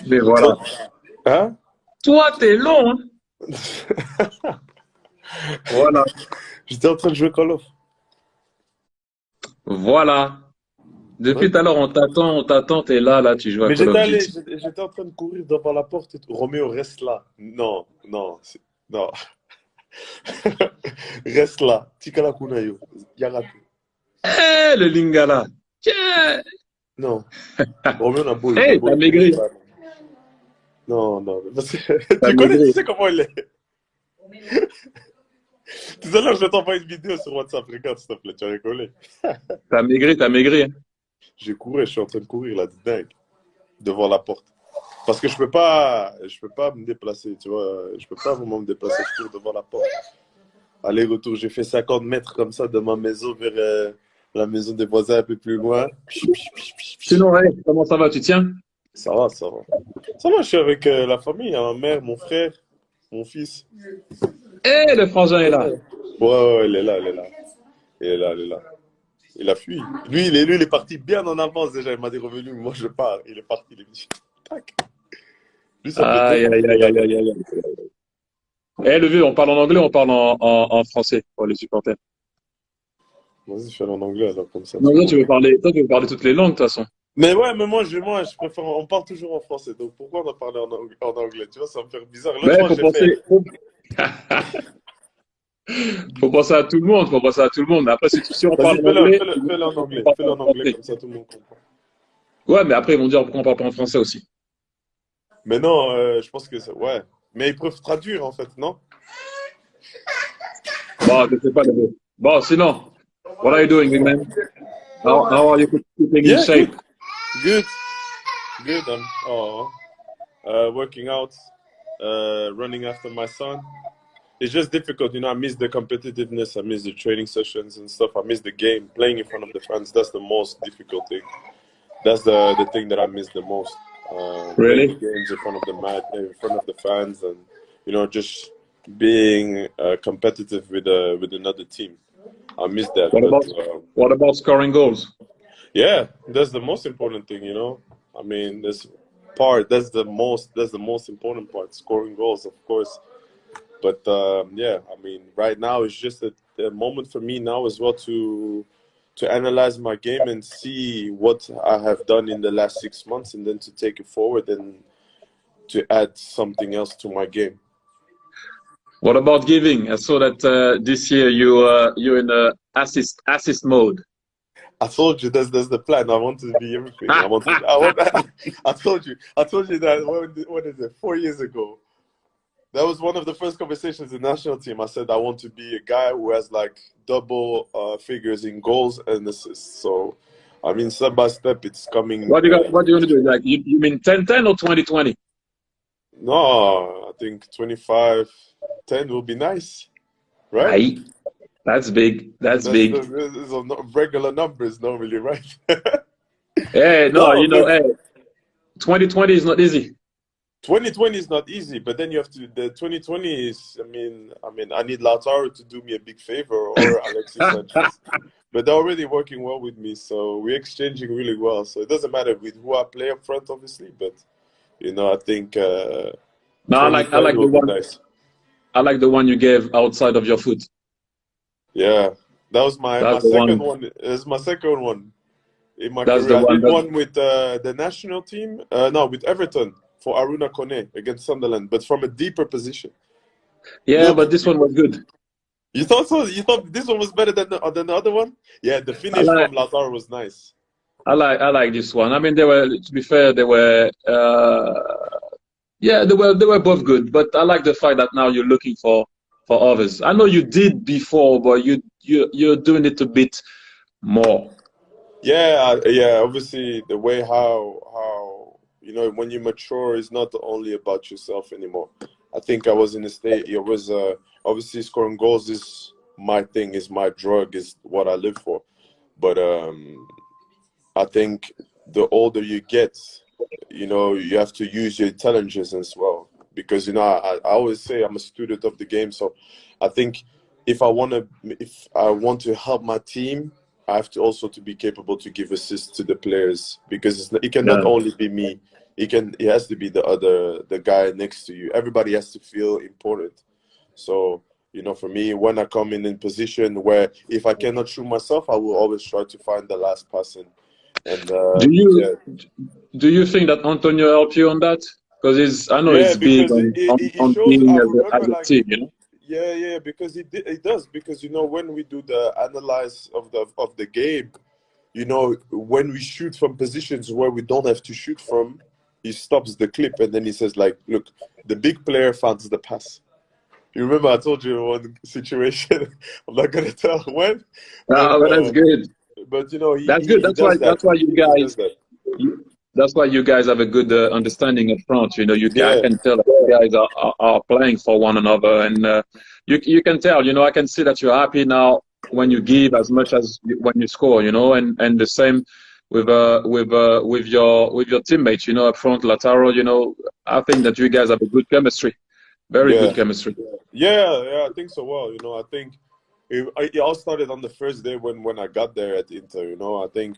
Mais voilà. Hein? Toi, t'es long, hein? Voilà. J'étais en train de jouer Call of. Voilà. Ouais. Depuis tout à l'heure, on t'attend, t'es là, tu joues à Mais Call of Duty. j'étais en train de courir devant la porte et tout. Roméo, reste là. Non, non, non. Reste là. Tikala Kunayo. Yaraku. Le Lingala. Tiens. Non. Roméo n'a beau, Hey, t'as il est maigri. pas. Non, non. Parce que T'as tu maigri. sais comment il est. Tout à l'heure, je vais t'envoyer une vidéo sur WhatsApp. Regarde, s'il te plaît, tu as rigolé. T'as maigri, hein. J'ai couru, je suis en train de courir là, de dingue, devant la porte. Parce que je peux pas me déplacer, tu vois. Je peux pas vraiment me déplacer, je cours devant la porte. Aller-retour, j'ai fait 50 mètres comme ça de ma maison vers la maison des voisins un peu plus loin. Sinon, hey, comment ça va? Tu tiens? Ça va, ça va. Ça va, je suis avec la famille, hein, ma mère, mon frère, mon fils. Eh, le frangin est là. Ouais, il est là, il est là. Il est là, il est là. Il a fui. Lui, il est parti bien en avance déjà. Il m'a dit revenu, moi je pars. Il est parti, il est venu. Tac. Lui, ça fait deux Aïe, mois aïe, qu'il est aïe, aïe, là-bas. aïe, aïe. Eh, le vieux, on parle en anglais, on parle en français pour les supporters. Vas-y, fais-le en anglais alors, comme ça, Non, tu vois. toi, tu veux parler toutes les langues, de toute façon. Mais ouais, mais je préfère. On parle toujours en français. Donc pourquoi on a parlé en anglais? Tu vois, ça me fait bizarre. L'autre Mais fois, j'ai fait. faut penser à tout le monde, faut penser à tout le monde. Après, si on parle Vas-y, en anglais, fais-le en on anglais. parle pas Fais-le en en anglais, français. comme ça tout le monde comprend. Ouais, mais après, ils vont dire pourquoi on parle pas en français aussi. Mais non, je pense que c'est. Ouais. Mais ils peuvent traduire en fait, non? Bon, je sais pas, le vieux. Bon, sinon, what are you doing, big man? How are you keeping in Yeah, good. shape? Good. Good. Working out, running after my son. It's just difficult, you know. I miss the competitiveness. I miss the training sessions and stuff. I miss the game, playing in front of the fans. That's the most difficult thing. That's the thing that I miss the most. Playing the Really? games in front of the mat, in front of the fans, and you know, just being competitive with another team. I miss that, What but about what about scoring goals? yeah, that's the most important thing, you know. I mean, that's the most important part, scoring goals, of course. But yeah, I mean, right now it's just a moment for me now as well to analyze my game and see what I have done in the last 6 months, and then to take it forward and to add something else to my game. What about giving? I saw that this year you're in assist mode. I told you that's the plan. I want to be everything. I want. I told you that what is it? 4 years ago. That was one of the first conversations in the national team. I said I want to be a guy who has like double figures in goals and assists. So, I mean, step by step, it's coming. What do you want to do? Like you mean 10-10 or 20-20? No, I think 25-10 will be nice, right? Aye, that's big. That's big. Those are not regular numbers normally, right? Hey, no, No, but hey, 2020 is not easy. 2020 is not easy, but then you have to. The 2020 is. I need Lautaro to do me a big favor or Alexis Sanchez, but they're already working well with me, so we're exchanging really well. So it doesn't matter with who I play up front, obviously, but you know, I think No, I 2020 like the will be one. nice. I like the one you gave outside of your foot. Yeah, that was my That's the second one. one. It's my second one in my That's career. the I one. did one with the national team. No, with Everton for Aruna Kone against Sunderland, but from a deeper position. Yeah, Look, but this one was good. you thought so? You thought this one was better than the other one? Yeah, the I finish like. from Lautaro was nice. I like this one. I mean, they were. To be fair, they were. Yeah, they were both good. But I like the fact that now you're looking for others. I know you did before, but you're doing it a bit more. Yeah, yeah. Obviously, the way how you know when you mature is not only about yourself anymore. I think I was in a state. It was obviously scoring goals is my thing, is my drug, is what I live for. But I think the older you get, you know, you have to use your intelligence as well. Because you know, I always say I'm a student of the game. So I think if I want to help my team, I have to also to be capable to give assists to the players, because it cannot Yeah. only be me. It has to be the guy next to you. Everybody has to feel important. So, you know, for me, when I come in position where if I cannot shoot myself, I will always try to find the last person. And Do yeah, you do you think that Antonio helped you on that? Because I know yeah, he's big because it on shows. being I as remember, a like, team, you know. yeah, because it does, because, you know, when we do the analyze of the game, you know, when we shoot from positions where we don't have to shoot from, he stops the clip and then he says, like, look, the big player finds the pass. You remember I told you one situation. I'm not gonna tell when, Ah, but that's good. but you know, That's good. he does that. That's why you He does guys that. that's why you guys have a good understanding up front. You know, I Yeah, can tell that you guys are playing for one another, and you can tell. You know, I can see that you're happy now when you give as much as when you score. You know, and the same with your teammates. You know, up front, Lautaro. You know, I think that you guys have a good chemistry, very yeah, good chemistry. yeah. I think so. Well, you know, I think it all started on the first day when I got there at Inter. You know, I think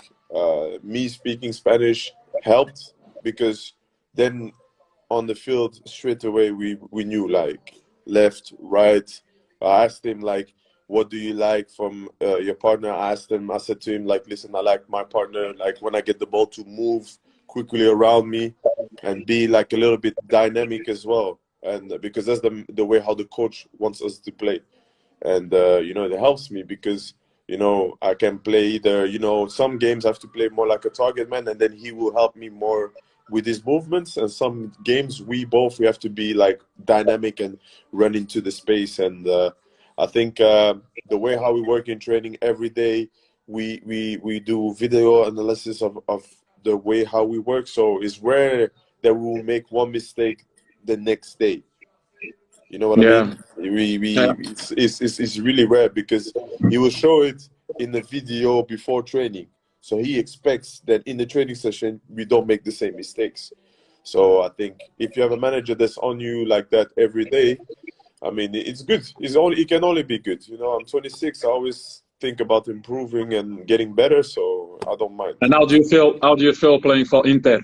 me speaking Spanish helped, because then on the field straight away we knew, like, left, right. I asked him, like, what do you like from your partner? I said to him, like, listen, I like my partner, like, when I get the ball, to move quickly around me and be like a little bit dynamic as well, and because that's the way how the coach wants us to play. And you know, it helps me because, you know, I can play either, you know, some games I have to play more like a target man, and then he will help me more with his movements, and some games we have to be like dynamic and run into the space. And I think the way how we work in training every day, we do video analysis of the way how we work, so it's rare that we will make one mistake the next day. You know what I Yeah, mean? yeah. It's really rare, because he will show it in the video before training. So he expects that in the training session we don't make the same mistakes. So I think if you have a manager that's on you like that every day, I mean, it's good. It can only be good. You know, I'm 26. I always think about improving and getting better, so I don't mind. And how do you feel? How do you feel playing for Inter?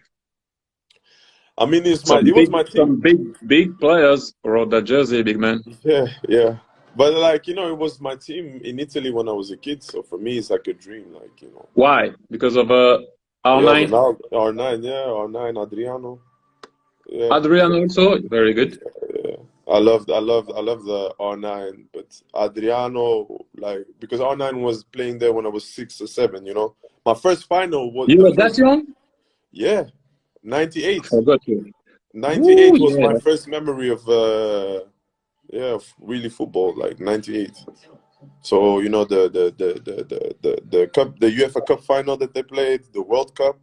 I mean, it was my team. Some big players wrote that jersey, big man. Yeah, yeah. But, like, you know, it was my team in Italy when I was a kid. So for me, it's like a dream. Like, you know. Why? Because of Yeah, R9, Ronaldo, R9, yeah, R9, Adriano. Yeah, Adrian also very good. yeah. I love the R9, but Adriano, like, because R9 was playing there when I was 6 or 7. You know, my first final was You the were that first. young? Yeah, 98. I got you. Ooh, 98 was my yeah. first memory of of really football, like 98. So, you know, the cup, the UEFA Cup final that they played, the World Cup.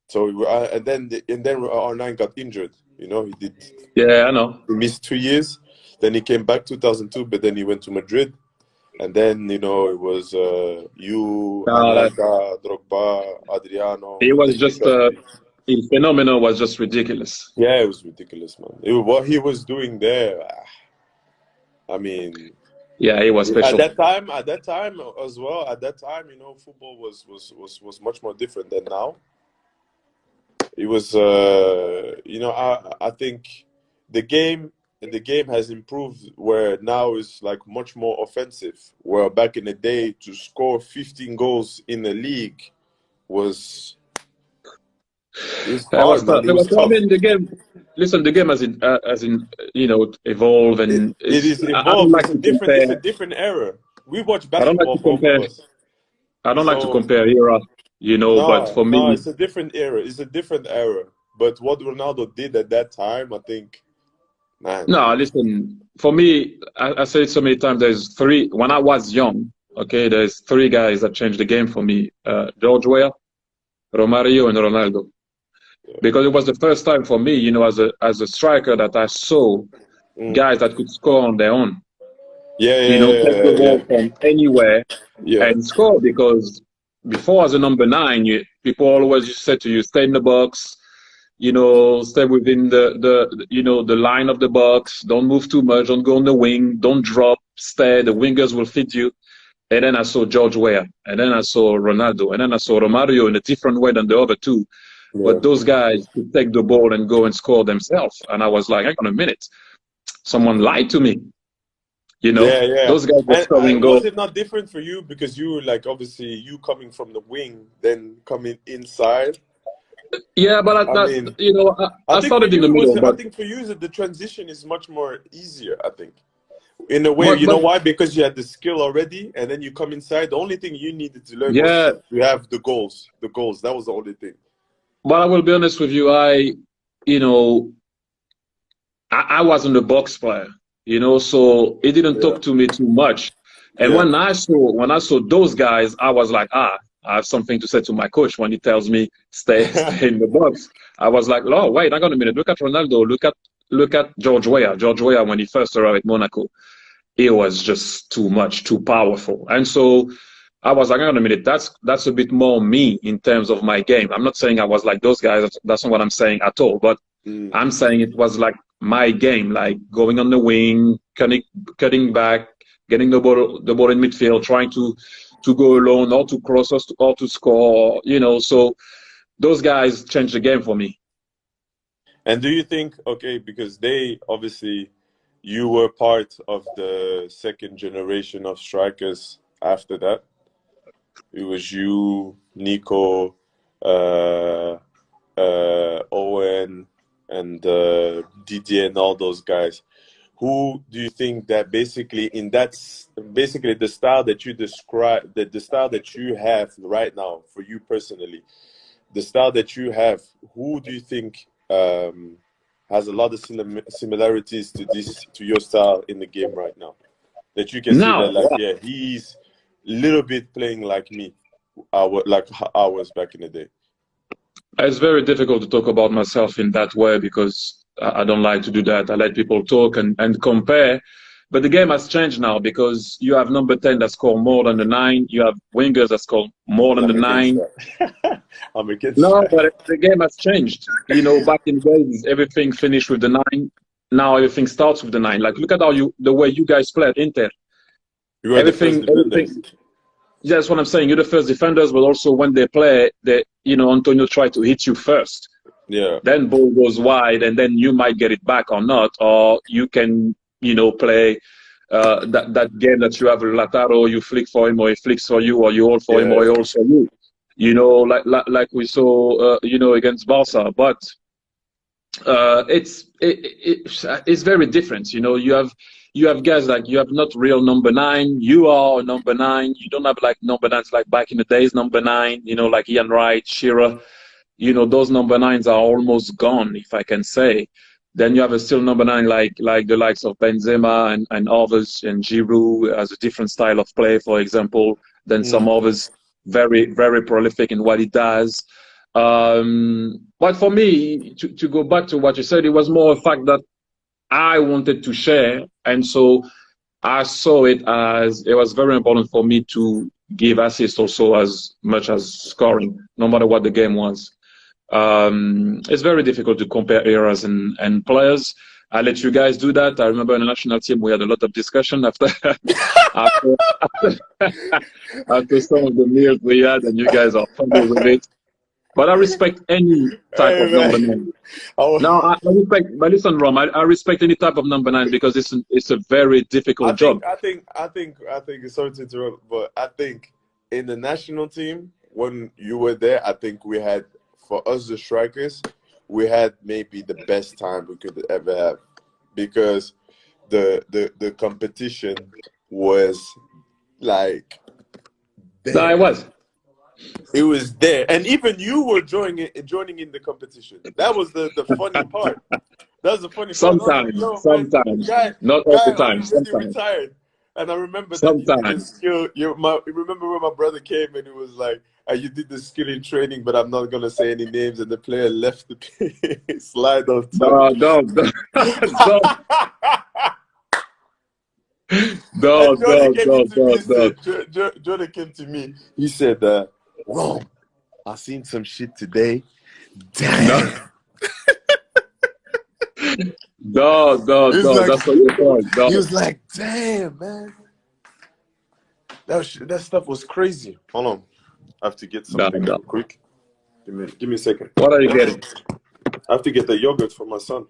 So and then R9 got injured. You know, Yeah, I know. he missed 2 years. Then he came back 2002, but then he went to Madrid. And then, you know, it was you, Uh, Anelka, Drogba, Adriano, he and was then you just got. his phenomenon was just ridiculous. Yeah, it was ridiculous, man. What he was doing there, I mean, Yeah, he was special. at that time as well, at that time, you know, football was much more different than now. It was, you know, I think the game has improved, where now is like much more offensive. Where back in the day, to score 15 goals in the league was it's It was hard, man. tough. It It was was, I tough. mean, the game. Listen, the game as in you know evolve, and It it's. is I don't evolved. like to It's a compare. different era. We watch I don't like basketball, to both of compare. us. I don't like to So compare era. You know, but no, for no, me, it's a different era. It's a different era. But what Ronaldo did at that time, I think, man. no. Listen, for me, I say it so many times. There's three. When I was young, okay, there's three guys that changed the game for me: George Weah, Romario, and Ronaldo. Because it was the first time for me, you know, as a striker, that I saw Mm. guys that could score on their own. Yeah, You know, take the yeah, ball from anywhere yeah, and score. Because before, as a number 9, people always said to you, stay in the box. You know, stay within the you know the line of the box. Don't move too much. Don't go on the wing. Don't drop. Stay. The wingers will fit you. and then I saw George Weah, and then I saw Ronaldo, and then I saw Romario in a different way than the other two. Yeah. But those guys could take the ball and go and score themselves. And I was like, hang on a minute, someone lied to me. You know, Yeah, yeah. those guys were scoring And was goals. it not different for you because you were like obviously you coming from the wing, then coming inside? Yeah, but I mean, you know, I I think for started in the you middle, I but think for you the transition is much more easier. I think in a way, you know but why? Because you had the skill already, and then you come inside. The only thing you needed to learn was yeah, to have the goals. The goals. That was the only thing. but I will be honest with you, you know, I wasn't a box player, you know, so it didn't Yeah, talk to me too much. And yeah, when I saw those guys, I was like, I have something to say to my coach when he tells me stay in the box. I was like, oh wait, hang on a minute. Look at Ronaldo. Look at George Weah. George Weah when he first arrived at Monaco, it was just too much, too powerful. And so I was like, hang on a minute, that's a bit more me in terms of my game. I'm not saying I was like those guys. That's not what I'm saying at all. But mm, I'm saying it was like my game, like going on the wing, cutting back, getting the ball in midfield, trying to go alone or to cross us or to score, you know. So those guys changed the game for me. And do you think, okay, because they obviously, you were part of the second generation of strikers after that. It was you, Nico, uh, Owen, and Didier, and all those guys. Who do you think that basically basically the style that you describe, the style that you have right now for you personally, the style that you have, who do you think has a lot of similarities to your style in the game right now? That you can say that, Now, like, yeah, he's a little bit playing like me, like I was back in the day. it's very difficult to talk about myself in that way because I don't like to do that. I let people talk and compare. But the game has changed now because you have number 10 that score more than the nine. You have wingers that score more than the I'm against nine. that. I'm against No, that. but the game has changed. You know, back in the days, everything finished with the nine. Now everything starts with the nine. Like, look at the way you guys play at Inter. You were the first defenders. Everything. That's what I'm saying. You're the first defenders, but also when they play, Antonio try to hit you first. Yeah. Then ball goes wide, and then you might get it back or not, or you can, play that game that you have Lataro, you flick for him, or he flicks for you, or you hold for him, or he Yeah. holds for you. Like we saw, against Barca. But it's very different. You have guys like you have not real number nine. You are a number nine. You don't have like number nines like back in the days. Number nine, like Ian Wright, Shearer. Those number nines are almost gone, if I can say. Then you have a still number nine like the likes of Benzema and others, and Giroud has a different style of play, for example, than some others. Very, very prolific in what he does. But for me, to go back to what you said, it was more a fact that I wanted to share. And so I saw it as it was very important for me to give assists also as much as scoring, no matter what the game was. It's very difficult to compare eras and players. I let you guys do that. I remember in the national team we had a lot of discussion after after, after some of the meals we had, and you guys are familiar with it. But I respect any type of number nine. No, I respect. But listen, Rom, I respect any type of number nine because it's a very difficult job. I think sorry to interrupt, but I think in the national team when you were there, I think we had, for us the strikers, we had maybe the best time we could ever have, because the competition was like there. No, I was. It was there, and even you were joining in the competition. That was the funny part. That was the funny part. Sometimes, sometimes, not all the time. Sometimes, retired, and I remember that you did the sometimes. skill. You remember when my brother came and it was like, you did the skill in training, but I'm not gonna say any names, and the player left the slide off top. No, no, Jordan came to me. He said, "Ron, I seen some shit today. Damn." No. Like, That's what you're saying. he was like, "Damn, man." That stuff was crazy. Hold on. I have to get Nah, something nah. real quick. Give me a second. What are you getting? I have to get the yogurt for my son.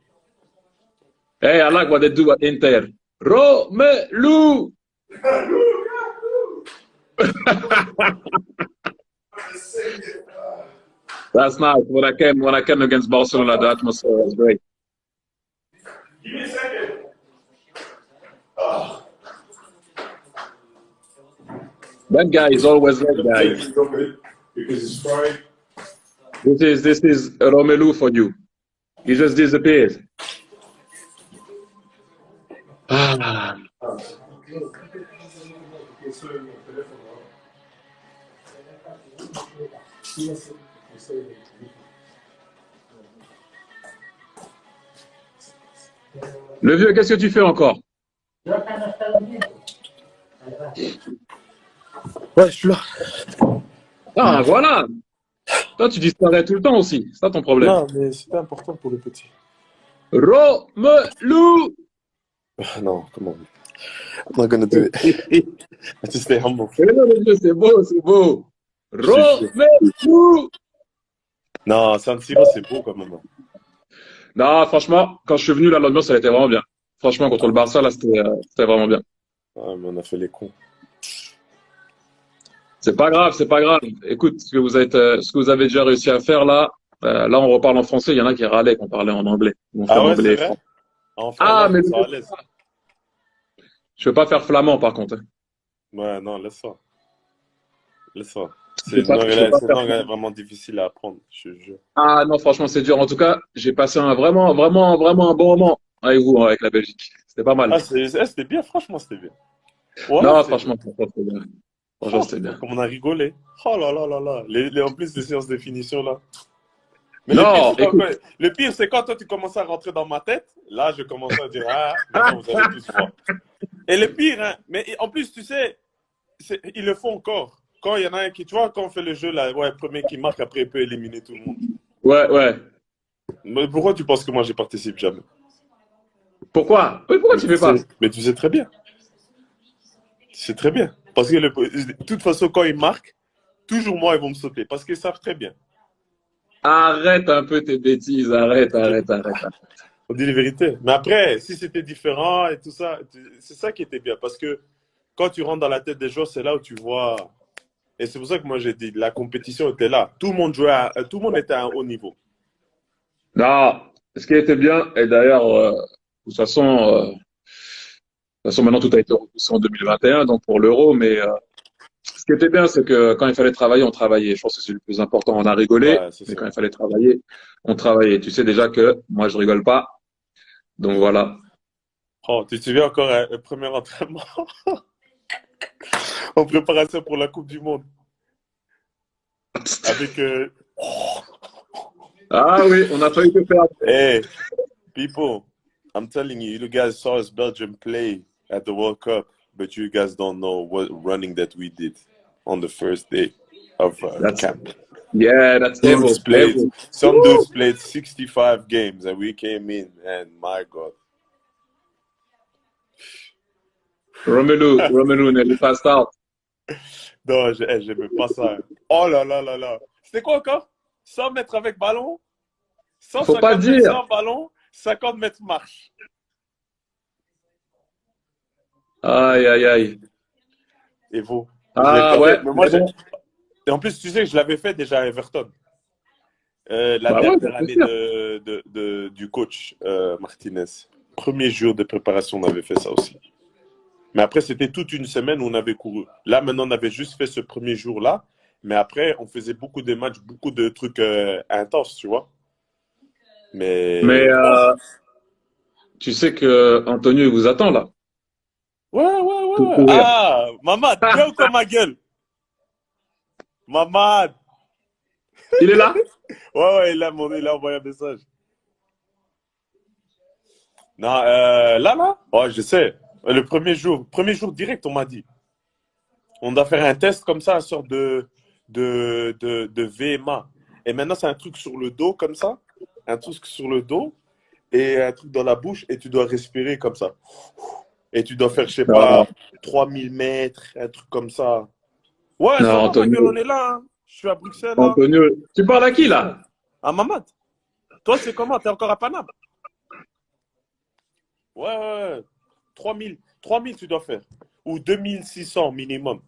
Hey, I like what they do at Inter. Romelu! That's nice. When I came against Barcelona, the atmosphere was great. Give me a second. That guy is always that guy. Because it's fried. This is Romelu for you. He just disappeared. Ah. Le vieux, qu'est-ce que tu fais encore? Ouais, je suis là. Ah, voilà. Toi, tu disparais tout le temps aussi. C'est ça ton problème. Non, mais c'était important pour le petit. Romelu! No, come on. I'm not gonna do it. I just stay humble. C'est beau, c'est beau. Romelu! Non, San Siro, c'est beau quand même. Non, franchement, quand je suis venu là, l'ambiance, elle était vraiment bien. Franchement, contre le Barça, là, c'était vraiment bien. Ah, mais on a fait les cons. C'est pas grave, c'est pas grave. Écoute, ce que vous avez déjà réussi à faire là, là, on reparle en français. Il y en a qui râlaient qu'on parlait en anglais. On fait Ah en ouais, anglais c'est et vrai? français. Enfin, Ah, là, mais ils sont à l'aise. je peux pas faire flamand par contre. Ouais, non, laisse ça. Laisse ça. Je C'est peux pas, une je peux pas faire langue flamand. vraiment difficile à apprendre, je te jure. Ah non, franchement, c'est dur. En tout cas, j'ai passé un vraiment, vraiment, vraiment un bon moment avec vous, avec la Belgique. C'était pas mal. Ah, c'était bien, franchement, c'était bien. Ouais, Non, c'est... franchement, c'était bien. Franchement, Oh, c'était bien. comme on a rigolé. Oh là là là là. En plus, les séances de finition, là. Mais Non, écoute. le pire, c'est quand toi, tu commences à rentrer dans ma tête. Là, je commence à dire, ah, maintenant, vous allez tous voir. Et le pire, hein, mais en plus, tu sais, ils le font encore. Quand il y en a un qui, tu vois, quand on fait le jeu, là, ouais, premier qui marque, après, il peut éliminer tout le monde. Ouais, ouais. Mais pourquoi tu penses que moi, je participe jamais? Pourquoi? Oui, pourquoi tu fais pas? Mais tu sais très bien. Tu sais très bien. Parce que de toute façon, quand ils marquent, toujours moi, ils vont me sauter. Parce qu'ils savent très bien. Arrête un peu tes bêtises, arrête, arrête, arrête. On dit les vérités. Mais après, si c'était différent et tout ça, c'est ça qui était bien. Parce que quand tu rentres dans la tête des joueurs, c'est là où tu vois. Et c'est pour ça que moi, j'ai dit, la compétition était là. Tout le monde jouait, tout le monde était à un haut niveau. Non, ce qui était bien, et d'ailleurs, de toute façon, maintenant tout a été repoussé en 2021, donc pour l'Euro, mais ce qui était bien, c'est que quand il fallait travailler, on travaillait. Je pense que c'est le plus important. On a rigolé, Ouais, c'est mais ça. quand il fallait travailler, on travaillait. Tu sais déjà que moi, je rigole pas, donc voilà. Oh, tu te souviens encore un premier entraînement en préparation pour la Coupe du Monde avec. Ah oui, on a failli te faire. Hey, people, I'm telling you, you guys saw us Belgium play at the World Cup, but you guys don't know what running that we did on the first day of camp. Yeah, that's Dudes Evo. played, Evo. some dudes played 65 games, and we came in, and my God. Romelu, nearly passed out. Non, j'aimais pas ça. Oh là là là là. C'était quoi encore? 100 mètres avec ballon, Faut pas 150 mètres dire. sans ballon, 50 mètres marche. Aïe, aïe, aïe. Et vous? Ah ouais, Mais moi, mais bon. et en plus, tu sais que je l'avais fait déjà à Everton. La Bah ouais, dernière c'est année sûr. du coach Martinez. Premier jour de préparation, on avait fait ça aussi. Mais après, c'était toute une semaine où on avait couru. Là, maintenant, on avait juste fait ce premier jour-là. Mais après, on faisait beaucoup de matchs, beaucoup de trucs intenses, tu vois. Mais Mais tu sais que Antonio il vous attend là. Pour ouais. courir. Ah, Mamad, bien ou quoi ma gueule? Mamad. Il est là? Ouais, il a envoyé un message. Non, là. Ouais, je sais. Le premier jour direct, on m'a dit. On doit faire un test comme ça, une sorte de VMA. Et maintenant, c'est un truc sur le dos, comme ça. Un truc sur le dos et un truc dans la bouche et tu dois respirer comme ça. Et tu dois faire, je sais Non, pas, 3000 mètres, un truc comme ça. Ouais, non, ça va, ma gueule, Antonio. on est là. Hein. Je suis à Bruxelles, là. Antonio, tu parles à qui, C'est ça. là? À Mamad. Toi, c'est comment? T'es encore à Paname? Ouais, ouais, ouais. 3000 tu dois faire. Ou 2600 minimum.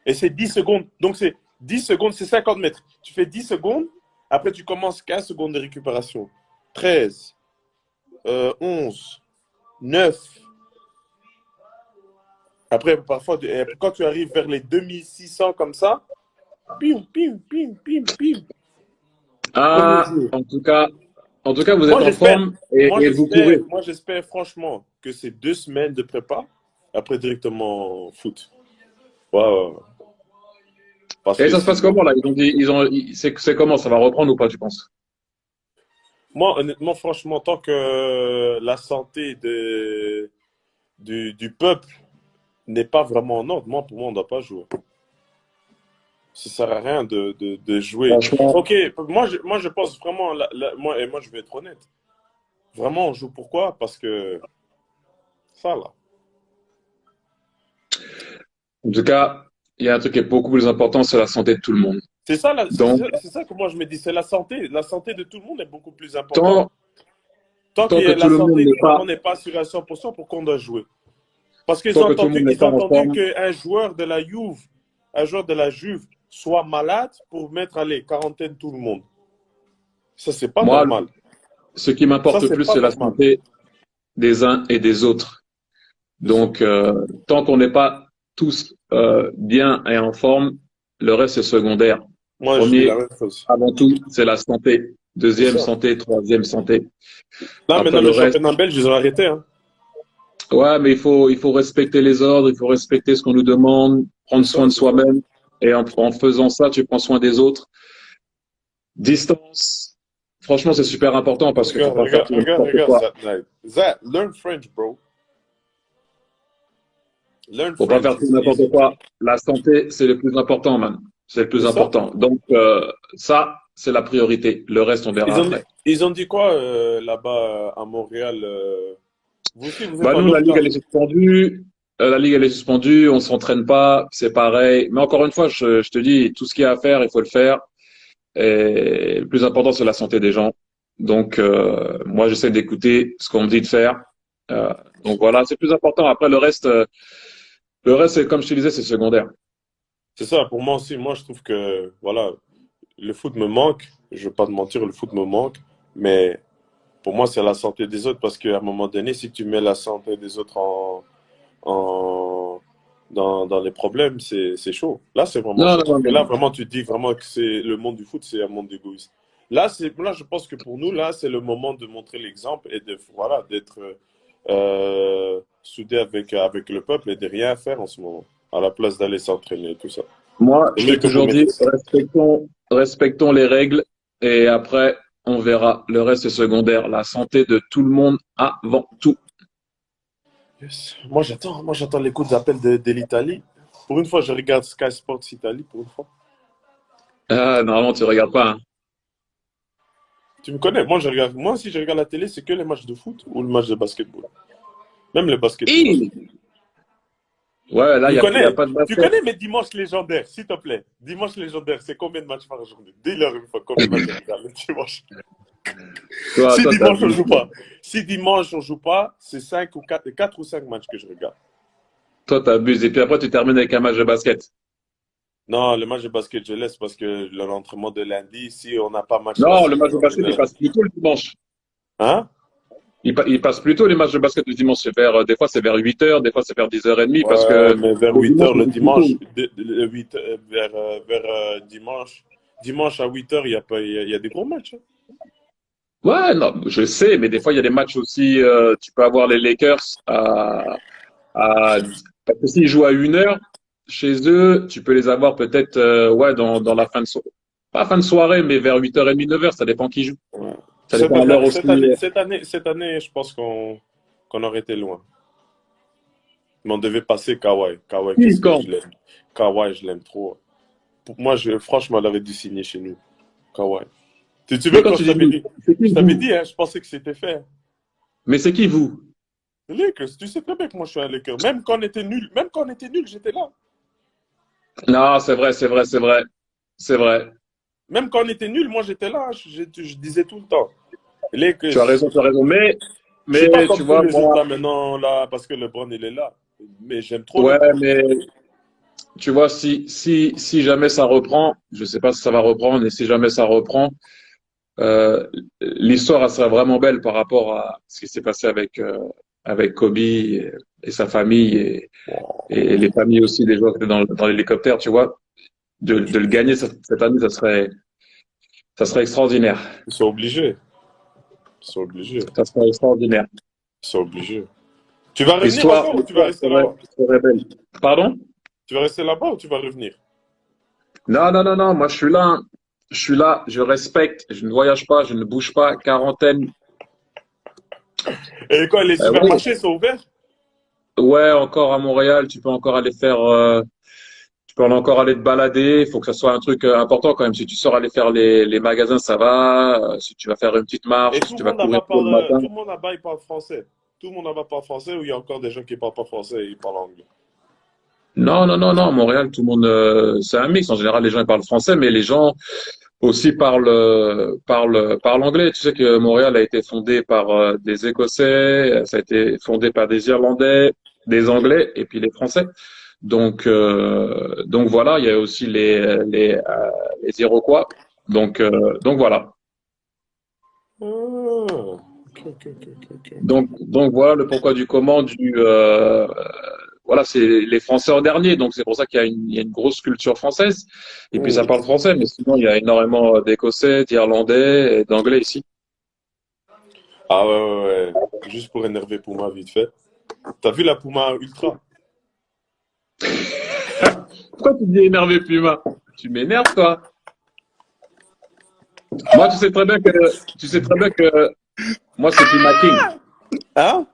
Et c'est 10 secondes. Donc, c'est 10 secondes, c'est 50 mètres. Tu fais 10 secondes. Après, tu commences 15 secondes de récupération. 13, 11, 9. Après, parfois, quand tu arrives vers les 2600 comme ça, pim, pim, pim, pim, pim. Premier Ah, jour. en tout cas, vous êtes en forme et vous courez. Moi, j'espère franchement que c'est 2 semaines de prépa, après directement foot. Ouais, ouais, ouais. Parce Et que ça se passe sinon, comment, là? C'est comment? Ça va reprendre ou pas, tu penses? moi, honnêtement, franchement, tant que la santé du peuple n'est pas vraiment en ordre, moi, pour moi, on ne doit pas jouer. Ça sert à rien de jouer. Franchement, Ok, moi, je pense vraiment, moi, je vais être honnête. Vraiment, on joue pourquoi? Parce que ça, là. en tout cas, il y a un truc qui est beaucoup plus important, c'est la santé de tout le monde. C'est ça, Donc, c'est ça que moi je me dis, c'est la santé. La santé de tout le monde est beaucoup plus importante. tant, Tant que tant que tout la le monde santé n'est du pas, ballon n'est pas assurée à 100%, pourquoi on doit jouer? Parce qu'ils tant ont que tout le monde entendu, n'est ils pas ont en entendu forme, qu'un joueur de la Juve, un joueur de la Juve soit malade pour mettre, allez, quarantaine tout le monde. Ça, c'est pas moi, normal. ce qui Ça, m'importe le c'est plus, pas c'est la normal. santé des uns et des autres. C'est ça. Donc, tant qu'on n'est pas tous bien et en forme, le reste est secondaire. Moi, je dis la Premier, même chose. avant tout, c'est la santé. C'est Deuxième ça. santé, troisième santé. Là, Après maintenant, le le reste, championnat belge, ils ont arrêté. Hein. ouais, mais il faut respecter les ordres, il faut respecter ce qu'on nous demande, C'est prendre soin ça, de c'est ça. soi-même. Et en faisant ça, tu prends soin des autres. Distance, franchement, c'est super important parce qu'il faut pas faire tout et n'importe Regarde, quoi. Zat, Knight. Zat, learn French, bro. Learn Faut pas French, faire tout et it's n'importe easy. quoi. La santé, c'est le plus important, man. C'est le plus C'est ça? important. Donc, ça, c'est la priorité. Le reste, on verra après. Ils ont dit quoi là-bas à Montréal vous aussi, vous êtes Bah, en nous, la ligue, lockdown. elle est suspendue. La ligue, elle est suspendue. On s'entraîne pas. C'est pareil. Mais encore une fois, je te dis, tout ce qu'il y a à faire, il faut le faire. Et le plus important, c'est la santé des gens. Donc, moi, j'essaie d'écouter ce qu'on me dit de faire. Euh, donc voilà, c'est le plus important. Après, le reste, c'est, comme je te disais, c'est secondaire. C'est ça, pour moi aussi. Moi, je trouve que voilà, le foot me manque. Je vais pas te mentir, le foot me manque. Mais pour moi, c'est la santé des autres parce qu'à un moment donné, si tu mets la santé des autres en, dans les problèmes, c'est chaud. Là, c'est vraiment Non, chaud. non, Parce non, que là, non. vraiment, tu te dis vraiment que c'est le monde du foot, c'est un monde d'égoïstes. Là, je pense que pour nous, là, c'est le moment de montrer l'exemple et de, voilà, d'être soudé avec le peuple et de rien faire en ce moment, à la place d'aller s'entraîner et tout ça. Moi, C'est je mieux t'ai que vous toujours dit, mettez ça. respectons les règles et après, on verra. Le reste est secondaire. La santé de tout le monde avant tout. Yes. Moi, j'attends les coups d'appel de l'Italie. Pour une fois, je regarde Sky Sports Italie, pour une fois. Ah, normalement, tu regardes pas, hein. Tu me connais, moi, si je regarde la télé, c'est que les matchs de foot ou le match de basketball. Même le basket dimanche. Hi. Ouais, là, Tu me il y a connais, pas de tu basket. connais mes dimanches légendaires, s'il te plaît. Dimanche légendaire, c'est combien de matchs par journée? Dis-leur une fois combien de matchs je regarde le dimanche. Si Toi, dimanche on t'abuses. joue pas, si dimanche on joue pas, c'est 5 ou 4 ou 5 matchs que je regarde. Toi, t'abuses. Et puis après, tu termines avec un match de basket. Non, le match de basket, je laisse parce que l'entraînement de lundi, si on n'a pas match la Non, le semaine, match de basket, il passe plus tôt le dimanche. hein? Il passe plus tôt les matchs de basket le dimanche. Des fois, c'est vers 8 heures, des fois, c'est vers 10h30 parce Ouais, que mais vers le 8 dimanche, heures on le joue plus tôt. dimanche, vers dimanche, dimanche à 8 heures, il y a pas, il y a des gros matchs. Hein. Ouais, non, je sais, mais des fois, il y a des matchs aussi. Tu peux avoir les Lakers à parce que s'ils jouent à 1 heure chez eux, tu peux les avoir peut-être ouais, dans la fin de soirée. Pas fin de soirée, mais vers 8h30, 9 heures. Ça dépend qui joue. Ouais. Ça dépend de l'heure aussi. Cette année, je pense qu'on aurait été loin. Mais on devait passer Kawhi. Kawhi, qu'est-ce que Quand? je l'aime. Kawhi, je l'aime trop. Pour moi, franchement, elle avait dû signer chez nous. Kawhi. Tu Mais veux quand quand tu je dis t'avais vous, dit? c'est qui Je t'avais vous? dit, hein, je pensais que c'était fait. Mais c'est qui vous? Les Lakers, tu sais très bien que moi je suis un Lakers. Même quand on était nul, j'étais là. Non, c'est vrai, c'est vrai, c'est vrai. C'est vrai. Même quand on était nul, moi j'étais là. Je disais tout le temps. Lakers. Tu as raison, tu as raison. Je suis pas Mais tu comme tous vois, les autres moi, là maintenant, là, parce que LeBron il est là. Mais j'aime trop ouais, LeBron. mais tu vois, si jamais ça reprend, je sais pas si ça va reprendre, et si jamais ça reprend, l'histoire, elle serait vraiment belle par rapport à ce qui s'est passé avec Kobe et sa famille et les familles aussi des joueurs qui étaient dans l'hélicoptère, tu vois. De le gagner cette année, ça serait extraordinaire. Ils sont obligés. Ils sont obligés. Ça serait extraordinaire. Ils sont obligés. Tu vas revenir L'histoire, encore ou tu vas l'histoire rester là-bas? serait belle. Pardon? Tu vas rester là-bas ou tu vas revenir? Non, non, non, non, moi je suis là. Je suis là, je respecte, je ne voyage pas, je ne bouge pas, quarantaine. Et quoi, les Oui. supermarchés sont ouverts? Ouais, encore à Montréal, tu peux encore aller tu peux encore aller te balader. Il faut que ça soit un truc important quand même. Si tu sors aller faire les magasins, ça va. Si tu vas faire une petite marche, Et si tu vas courir tôt le tout matin. le monde là-bas, il parle français. Tout le monde là-bas parle français ou il y a encore des gens qui parlent pas français et ils parlent anglais? Non, non, non, non. Montréal, tout le monde, c'est un mix. En général, les gens ils parlent français, mais les gens aussi parlent anglais. Tu sais que Montréal a été fondé par des Écossais, ça a été fondé par des Irlandais, des Anglais et puis les Français. Donc voilà, il y a aussi les Iroquois. Donc voilà. Ah, ok, ok, ok, ok, ok. Donc voilà le pourquoi du comment voilà, c'est les Français en dernier, donc c'est pour ça qu'il y a une grosse culture française. Et puis ça Hmm. parle français, mais sinon il y a énormément d'Écossais, d'Irlandais et d'Anglais ici. Ah ouais, ouais, ouais. Juste pour énerver Puma vite fait. T'as vu la Puma Ultra? Pourquoi tu dis énervé Puma? Tu m'énerves toi. Moi tu sais très bien que moi c'est Puma King. Hein?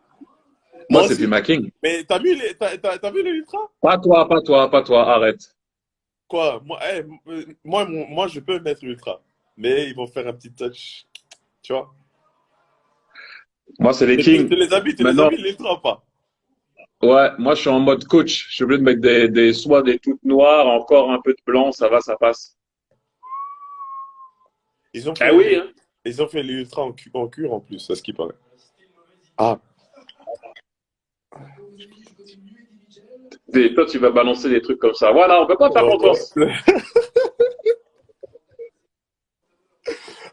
Moi Moi c'est aussi. Puma King. Mais t'as vu l'Ultra? Pas toi, pas toi, pas toi. Arrête. Quoi? Moi, je peux mettre l'Ultra. Mais ils vont faire un petit touch. Tu vois? Moi c'est les Mais Kings. tu les as Maintenant, vu l'Ultra ou pas? ouais, moi je suis en mode coach. Je suis obligé de mettre soit des toutes noires, encore un peu de blanc, ça va, ça passe. Ils ont Ah fait oui, les, hein. ils ont fait l'Ultra en cuir en plus, à ce qui paraît. Ah. Et toi tu vas balancer des trucs comme ça. Voilà, on peut pas faire confiance.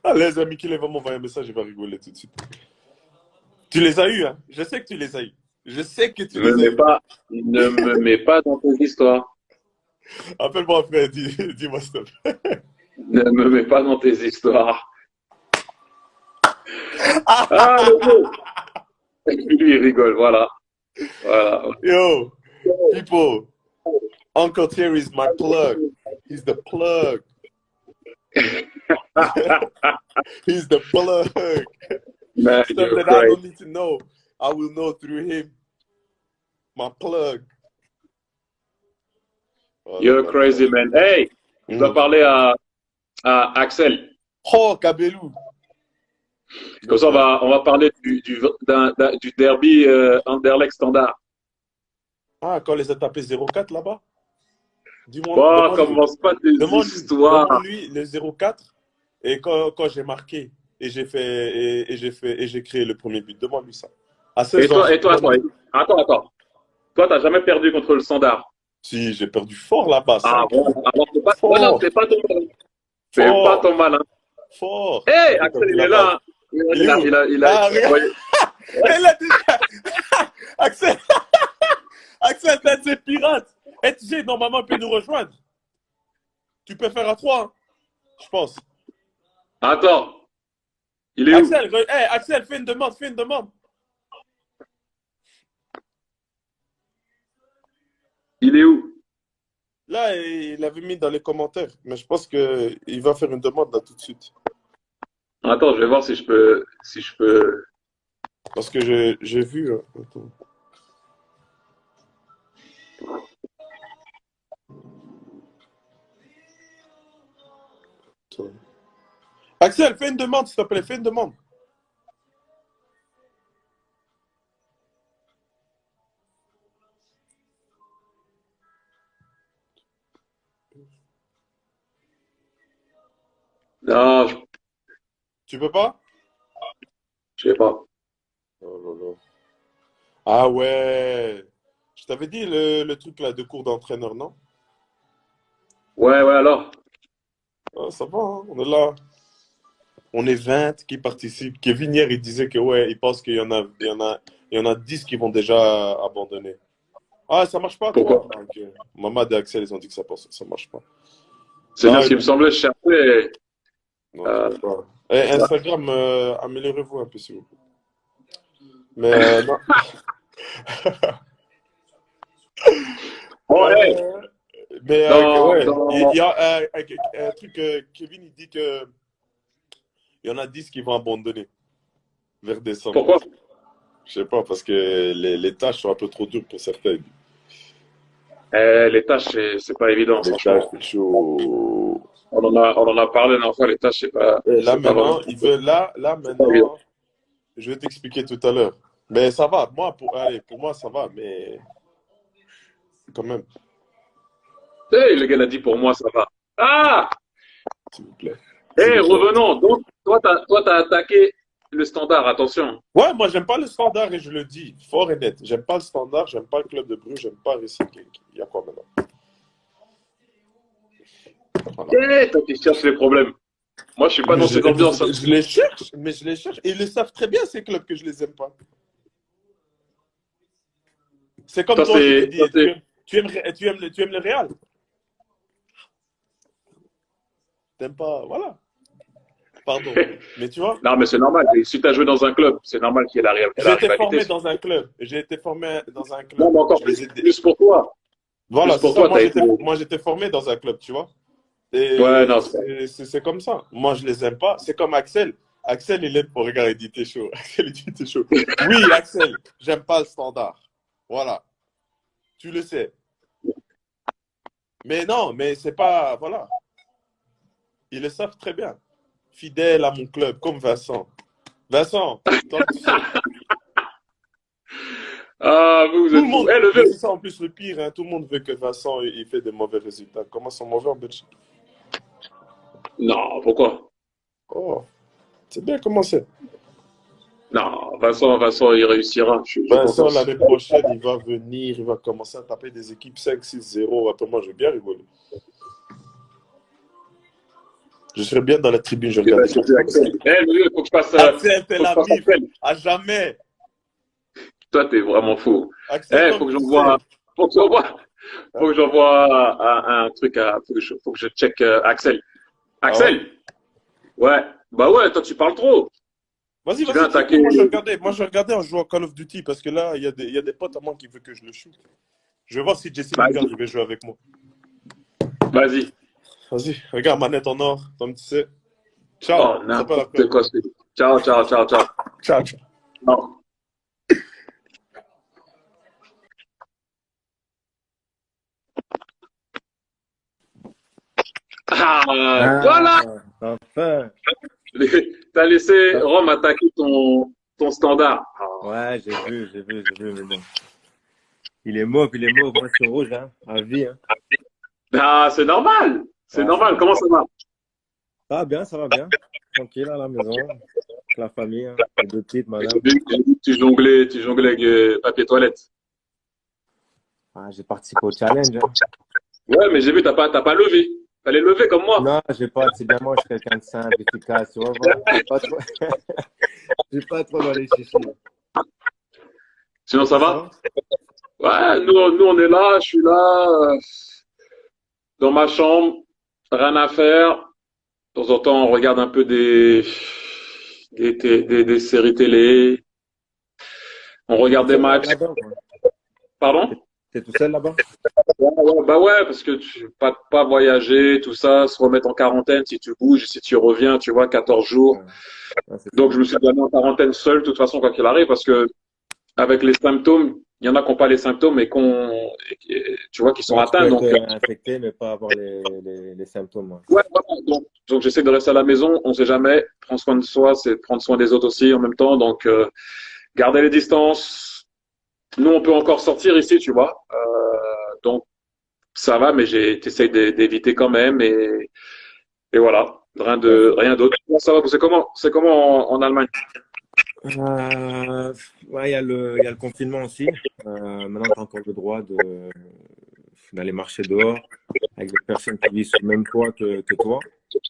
Ah, les amis qui vont m'envoyer un message, il va rigoler tout de suite. Tu les as eus, hein? Je sais que tu les as eus. Je sais que tu Ne me les as mets eus. pas, ne me mets pas dans tes histoires. Appelle-moi après, dis-moi stop. Ne me mets pas dans tes histoires. Ah, le jeu. Lui, il rigole, voilà. Voilà. Yo, people, Uncle Terry is my plug. He's the plug. He's the plug. Man, Stuff you're that I crazy. don't need to know, I will know through him. My plug. Oh là You're là là là. crazy, man. Hey, je dois parler à Axel. Oh, Kabelou. Comme ça, on va parler du derby Anderlecht Standard. Ah, quand les a tapés 0-4 là-bas? Bon, Demande-lui. commence pas tes Demande-lui. histoires. Demande-lui les 0-4. Et quand j'ai marqué et j'ai créé le premier but, demande-lui ça. À 16 ans, Et toi, demande-lui. attends. Toi, t'as jamais perdu contre le Standard. Si, j'ai perdu fort là-bas, Ah 5. bon, alors voilà, Fort, fais pas ton malin. Fais pas fort, ton malin. fort. Hey, J'ai Axel, perdu il est là-bas. là. Il est où? Il Ah, a regarde. envoyé. Elle a déjà. Axel, Axel, t'es c'est pirate. Et tu sais, normalement, il peut nous rejoindre. Tu peux faire à 3, hein, je pense. Attends, il est où? Axel, Axel, fais une demande, fais une demande. Il est où? Là, il avait mis dans les commentaires, mais je pense qu'il va faire une demande là tout de suite. Attends, je vais voir si je peux. Parce que j'ai vu. Attends. Attends. Axel, fais une demande, s'il te plaît, fais une demande. Non, Tu peux pas? je sais pas. Oh là là. Ah ouais. Je t'avais dit le truc là de cours d'entraîneur, non? Ouais, ouais, alors. Ah, ça va, hein, on est là. On est 20 qui participent. Kevin hier, il disait que ouais, il pense qu'il y en a 10 qui vont déjà abandonner. Ah, ça marche pas, Pourquoi? toi? Ah, ok. Mamad et Axel, ils ont dit que ça marche pas. C'est bien Non, ce qui me semblait. Je cherchais. non, tu Euh, peux pas. Et Instagram, améliorez-vous un peu, s'il vous plaît. Mais non. Bon, hey, Euh, mais dans, ouais, il dans... y a un truc, Kevin, il dit que il y en a 10 qui vont abandonner vers décembre. Pourquoi? Je sais pas, parce que les tâches sont un peu trop dures pour certains. Les tâches, c'est pas évident, Les tâches, franchement. c'est chaud. On en a parlé la dernière fois. Les tâches, Et là, c'est pas vraiment. maintenant, il veut, là, C'est pas évident. maintenant, je vais t'expliquer tout à l'heure. Mais ça va, moi, allez, pour moi, ça va, mais quand même, Hey, le gars a dit pour moi, ça va. Ah! s'il vous plaît. S'il Hey, vous plaît. revenons. Donc, toi, t'as attaqué le standard. Attention. Ouais, moi, j'aime pas le standard et je le dis fort et net. J'aime pas le standard, j'aime pas le club de Bruges, j'aime pas Racing Genk. Il y a quoi maintenant? Voilà. Hey, toi, tu cherches les problèmes. Moi, je suis pas Mais dans cette ambiance, hein. je les cherche, mais je les cherche. Et ils le savent très bien, ces clubs, que je les aime pas. C'est comme Toi, toi, je t'ai c'est, toi, dit, c'est. tu aimes le Real. T'aimes pas, voilà, pardon. Mais tu vois, Non, mais c'est normal. Si tu as joué dans un club, c'est normal qu'il y ait j'ai la été rivalité. formé dans un club. J'ai été formé dans un Non, club. mais encore Je les ai... plus pour toi. Voilà, Plus c'est pour ça. toi, t'as été. Moi, j'étais formé dans un club, tu vois. Ouais, Et non, c'est pas. c'est comme ça. Moi, je les aime pas. C'est comme Axel. Axel, il aime pour regarder, il dit t'es chaud. Axel, il dit t'es chaud. Oui, Axel, j'aime pas le standard. Voilà, tu le sais. Mais non, mais c'est pas. Voilà, ils le savent très bien. Fidèle à mon club, comme Vincent. Vincent, toi, tu sais. Ah, vous Tout le êtes fous. monde, Eh, le mais vieux. c'est ça en plus le pire, hein. Tout le monde veut que Vincent il fait des mauvais résultats. Comment sont mauvais en Belgique? Non, pourquoi? Oh, c'est bien commencé. Non, Vincent, il réussira. Je Vincent, pense. l'année prochaine, il va venir, il va commencer à taper des équipes 5-6-0. Après, moi, je vais bien rigoler. Je serais bien dans la tribune, je Eh regarde ben, des c'est matchs plus comme ça. Axel. Eh, le vieux, Axel, t'es faut que je la passe mif, Axel. à jamais. Toi, t'es vraiment fou. Axel, Eh, comme tu sais. faut que j'envoie, faut Hein? que j'envoie un truc faut que je check Axel. Ah ouais? Axel? Ouais. Bah ouais, toi, tu parles trop. Vas-y, Tu viens vas-y, tu sais quoi, attaquer. moi, je vais regarder en jouant à Call of Duty parce que là, il y a des potes à moi qui veulent que je le shoot. Je vais voir si Jesse Lingard, Vas-y, il veut jouer avec moi. vas-y. Vas-y, regarde, manette en or, comme tu sais. Ciao, Oh, on s'appelle après. n'importe quoi. Ciao, ciao, ciao, ciao. Ciao, ciao. Non. Ah, voilà! Ah, enfin. T'as laissé Ah, Rome attaquer ton standard. ouais, j'ai vu, mais bon. Il est mauve, moi c'est rouge, hein, à vie, hein. Ah, c'est normal. C'est Ouais, c'est normal. bon. Comment ça va? Ça va bien. Tranquille à la maison, avec la famille, hein. Les deux petites, madame. J'ai vu que tu jonglais avec papier toilette. Ah, j'ai participé au challenge, hein. Ouais, mais j'ai vu, t'as pas levé. Fallait lever comme moi. Non, j'ai pas, c'est bien, moi, je suis quelqu'un de simple, efficace, tu vas voir. J'ai pas trop dans les chichis. Sinon, Et ça toi, ça va? va? Ouais, nous, on est là. Je suis là, dans ma chambre. Rien à faire. De temps en temps, on regarde un peu des séries télé. On T'es tout regarde des seul matchs. là-bas, quoi? Pardon? T'es tout seul là-bas? Ouais, ouais, bah ouais, parce que pas voyager, tout ça, se remettre en quarantaine si tu bouges, si tu reviens, tu vois, 14 jours. Ouais, ouais, c'est Donc, ça. je me suis mis en quarantaine seul, de toute façon, quoi qu'il arrive, parce que avec les symptômes, il y en a qui n'ont pas les symptômes tu vois, qui sont Ouais, tu peux atteints. être Donc, infecté, mais pas avoir les symptômes, ouais. ouais, voilà. Donc j'essaie de rester à la maison. On sait jamais. Prendre soin de soi, c'est prendre soin des autres aussi en même temps. Donc, garder les distances. Nous, on peut encore sortir ici, tu vois. Donc, ça va, mais t'essayes d'éviter quand même. Et voilà. Rien d'autre. Ça va, c'est comment en Allemagne? Ouais, il y a le confinement aussi. Maintenant, tu as encore le droit d'aller marcher dehors avec des personnes qui vivent sur le même toit que toi,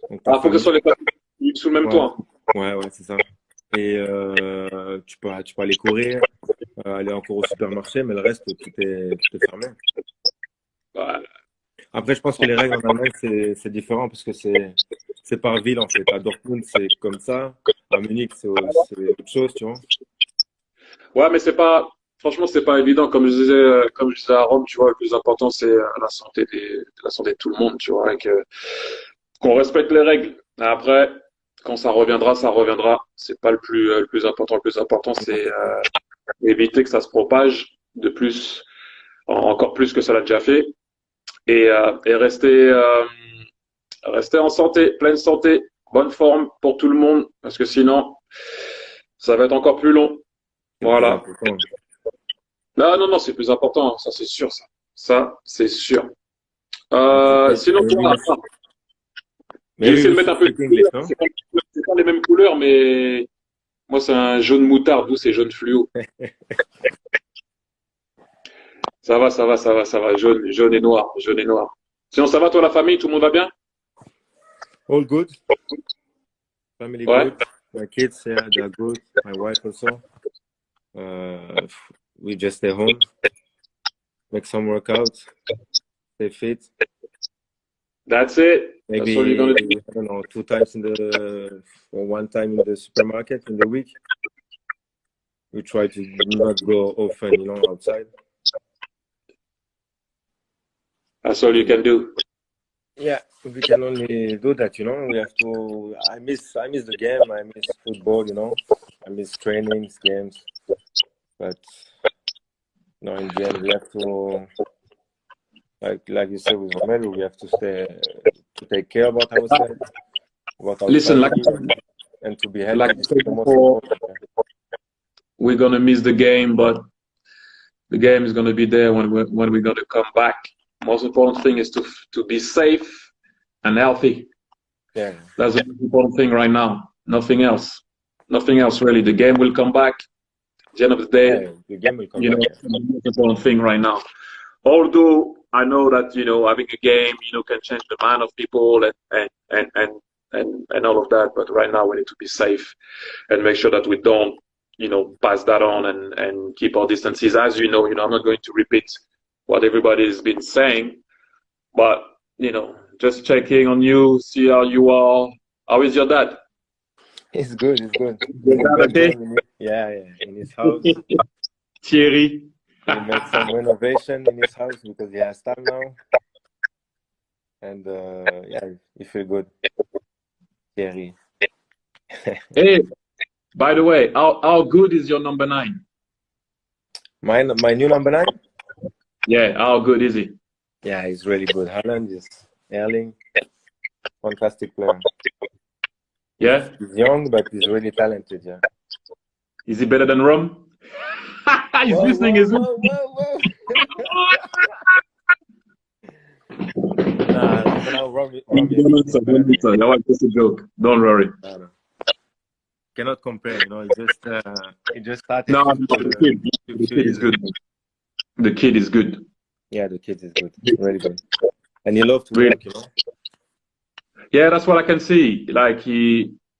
donc ta Ah, faut que ce famille. soit les personnes qui vivent sous le même Ouais, toit. ouais, c'est ça. Et tu peux aller courir, aller encore au supermarché, mais le reste, tout est fermé. Ouais. Après, je pense que les règles en Allemagne, c'est différent parce que c'est par ville en fait. À Dortmund, c'est comme ça. À Munich, c'est autre chose, tu vois. Ouais, mais franchement, c'est pas évident. Comme je disais à Rome, tu vois, le plus important, c'est la santé de tout le monde, tu vois, et qu'on respecte les règles. Après, quand ça reviendra, ça reviendra. C'est pas le plus important. Le plus important, c'est éviter que ça se propage de plus, encore plus que ça l'a déjà fait, et rester en santé, pleine santé, bonne forme pour tout le monde, parce que sinon, ça va être encore plus long. C'est le plus Voilà. important. Non, non, c'est plus important, ça c'est sûr, ça. Ça, c'est sûr. En tout cas, Sinon, toi, j'ai maybe essayé we de mettre should un peu de speak English, couleur. no? C'est pas les mêmes couleurs, mais moi, c'est un jaune moutarde, vous, c'est jaune fluo. Ça va. Jaune et noir, jaune et noir. Sinon, ça va, toi, la famille, tout le monde va bien? All good. Family Ouais. good. My kids, yeah, they're good. My wife also. We just stay home, make some workouts, stay fit. That's it. That's all you're Maybe, gonna do. I don't know, 2 times or 1 time in the supermarket in the week. We try to not go often, outside. That's all you can do. Yeah, we can only do that, We have to. I miss the game. I miss football, I miss trainings, games. But in the end, we have to, like you said with Romelu, we have to take care about ourselves, about our Listen, family, and to be healthy. like I This said is the most before, important. we're gonna miss the game, but the game is gonna be there when we're gonna come back. Most important thing is to be safe and healthy. Yeah. That's the most important thing right now. Nothing else. Nothing else really. The game will come back. At the end of the day, Yeah, the game will come back. it's the most important thing right now. Although I know that having a game can change the mind of people and all of that, but right now we need to be safe and make sure that we don't pass that on and keep our distances. As you know, I'm not going to repeat what everybody has been saying, but just checking on you, see how you are. How is your dad? It's good. It's good. Your dad okay? Yeah. In his house, Thierry. he made some renovation in his house because he has time now, and he feel good. Thierry. Hey, by the way, how good is your number 9? My new number 9? Yeah, how good is he? Yeah, he's really good. Haaland is Erling, fantastic player. Yeah? He's young, but he's really talented, yeah. Is he better than Rom? He's listening. Whoa. Nah, Rom is better. No, it's just a joke. Don't worry. No. Cannot compare, he just started. No, the kid is good. The kid is good. Yeah, the kid is good. Really good. And he loves to Really? work, Yeah, that's what I can see. Like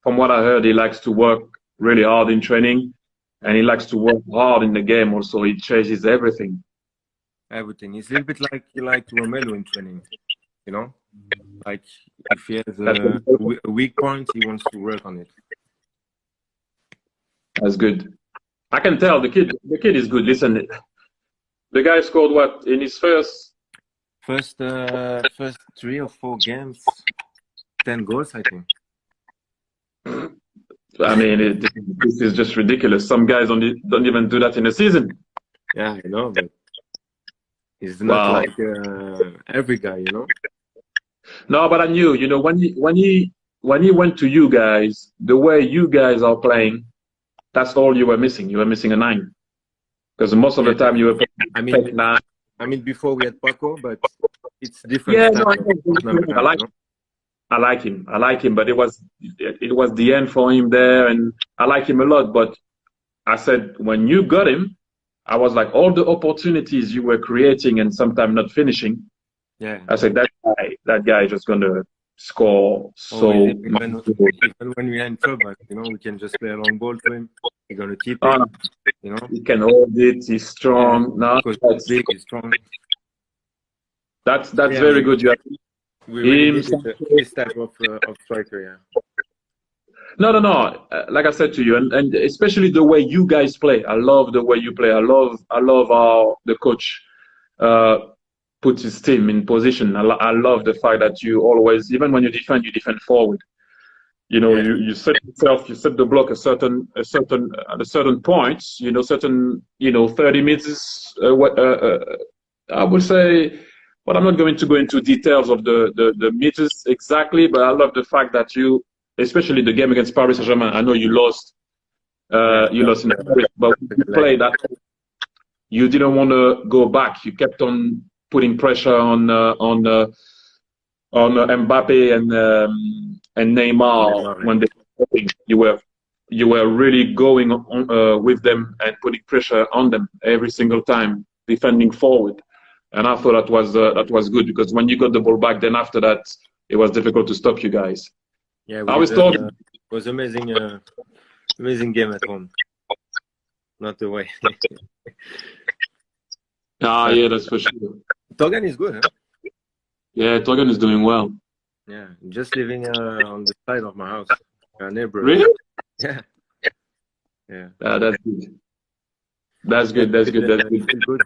from what I heard, he likes to work really hard in training, and he likes to work hard in the game also. He chases everything. Everything. He's a little bit like Romelu in training, Like if he has a weak point, he wants to work on it. That's good. I can tell the kid is good. Listen, the guy scored what in his first 3 or 4 games, 10 goals, I think. I mean, this is just ridiculous. Some guys don't even do that in a season. Yeah, I know, but he's not like every guy, No, but I knew, when he went to you guys, the way you guys are playing, that's all you were missing. You were missing a 9, because most of the time you were playing 9. I mean, before we had Paco, but it's different. Yeah, no, I like I like him. I like him, but it was the end for him there, and I like him a lot. But I said when you got him, I was like all the opportunities you were creating and sometimes not finishing. Yeah. I said that guy is just gonna score so even when we are in trouble, you know, we can just play a long ball to him. He's gonna keep it. You know, he can hold it. He's strong. Yeah, No, because he's big, he's strong. That's very good. You have we really him. needed this type of striker. Yeah. No. Like I said to you, and especially the way you guys play. I love the way you play. I love how the coach puts his team in position. I love the fact that you always, even when you defend forward. You know, Yeah. you set yourself, you set the block at a certain points. You know, 30 meters. I would say, but I'm not going to go into details of the meters exactly. But I love the fact that you, especially the game against Paris Saint-Germain. I know you lost. You lost in Paris, but you played that. You didn't want to go back. You kept on putting pressure on Mbappe and Neymar when they were playing. You were really going on, with them and putting pressure on them every single time, defending forward. And I thought that was good because when you got the ball back, then after that it was difficult to stop you guys. Yeah, I was thought it was amazing, amazing game at home. Not the way. yeah, that's for sure. Torgan is good, huh? Yeah, Torgan is doing well. Yeah, just living on the side of my house, our neighbor. Really? Yeah. Yeah. That's good. That's good. That's good. That's good.